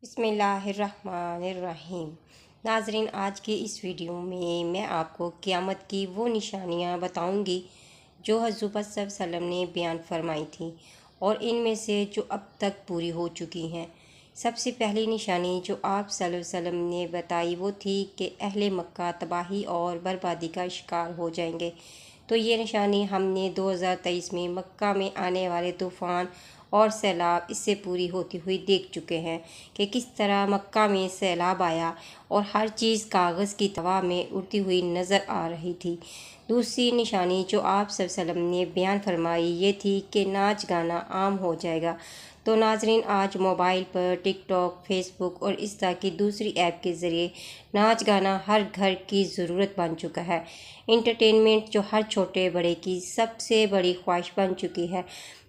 बिस्मिल्लाहिर्रहमानिर्रहीम। नाजरीन, आज के इस वीडियो में मैं आपको क़यामत की वो निशानियाँ बताऊंगी जो हज़रत सल्लल्लाहु अलैहि वसल्लम ने बयान फरमाई थी और इनमें से जो अब तक पूरी हो चुकी हैं। सबसे पहली निशानी जो आप सल्लल्लाहु अलैहि वसल्लम ने बताई वो थी कि अहले मक्का तबाही और बर्बादी का शिकार हो जाएंगे। तो ये निशानी हमने 2023 में मक्का में आने वाले तूफ़ान और सैलाब इससे पूरी होती हुई देख चुके हैं कि किस तरह मक्का में सैलाब आया और हर चीज़ कागज़ की हवा में उड़ती हुई नज़र आ रही थी। दूसरी निशानी जो आप सल्लल्लाहु अलैहि वसल्लम ने बयान फरमाई ये थी कि नाच गाना आम हो जाएगा। तो नाजरीन, आज मोबाइल पर टिकटॉक, फेसबुक और इस तरह की दूसरी ऐप के ज़रिए नाच गाना हर घर की ज़रूरत बन चुका है। इंटरटेनमेंट जो हर छोटे बड़े की सबसे बड़ी ख्वाहिश बन चुकी है।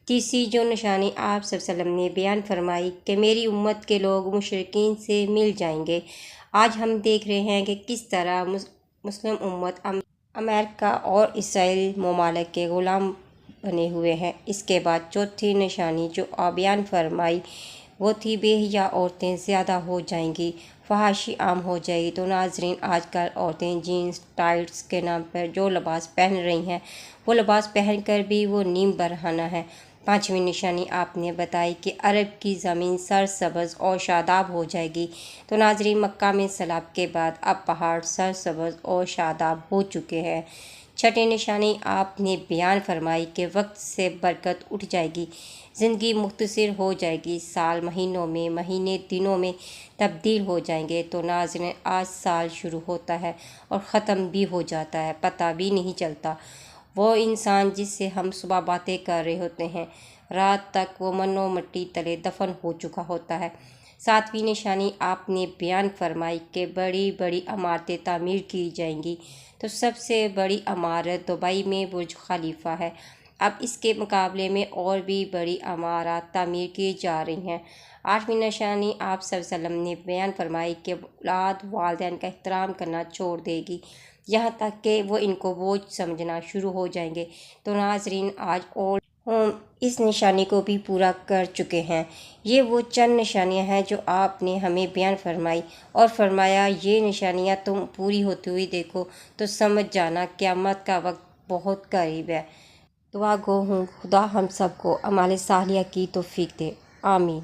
तीसरी जो निशानी आप सल्लल्लाहु अलैहि वसल्लम ने बयान फरमाई कि मेरी उम्मत के लोग मुशरिकीन से मिल जाएंगे। आज हम देख रहे हैं कि किस तरह मुस्लिम उम्मत अमेरिका और इसराइल ममालिक के ग़ुलाम बने हुए हैं। इसके बाद चौथी निशानी जो बयान फरमाई वो थी बेहिया औरतें ज़्यादा हो जाएंगी, फहाशी आम हो जाएगी। तो नाजरीन, आजकल औरतें जीन्स टाइट्स के नाम पर जो लिबास पहन रही हैं वो लिबास पहनकर भी वो नीम बरहाना है। पांचवी निशानी आपने बताई कि अरब की ज़मीन सरसब्ज़ और शादाब हो जाएगी। तो नाजरीन, मक्का में सैलाब के बाद अब पहाड़ सरसब्ज़ और शादाब हो चुके हैं। छठी निशानी आपने बयान फरमाई कि वक्त से बरकत उठ जाएगी, ज़िंदगी मुख्तसर हो जाएगी, साल महीनों में, महीने दिनों में तब्दील हो जाएंगे। तो नाज़रीन, आज साल शुरू होता है और ख़त्म भी हो जाता है, पता भी नहीं चलता। वो इंसान जिससे हम सुबह बातें कर रहे होते हैं, रात तक वो मन्नो मिट्टी तले दफन हो चुका होता है। सातवीं निशानी आपने बयान फरमाई कि बड़ी बड़ी इमारतें तामीर की जाएंगी। तो सबसे बड़ी इमारत दुबई में बुर्ज खलीफा है। अब इसके मुकाबले में और भी बड़ी इमारत तामीर की जा रही हैं। आठवीं निशानी आप सल्लल्लाहु अलैहि वसल्लम ने बयान फरमाई कि औलाद वालिदैन का एहतराम करना छोड़ देगी, यहाँ तक कि वो इनको बोझ समझना शुरू हो जाएंगे। तो नाजरीन, आज ओल्ड होम इस निशानी को भी पूरा कर चुके हैं। ये वो चंद निशानियां हैं जो आपने हमें बयान फरमाई और फरमाया ये निशानियां तुम पूरी होती हुई देखो तो समझ जाना क़यामत का वक्त बहुत करीब है। दुआ गो हूँ खुदा हम सबको अमाल सालिया की तौफीक दे। आमीन।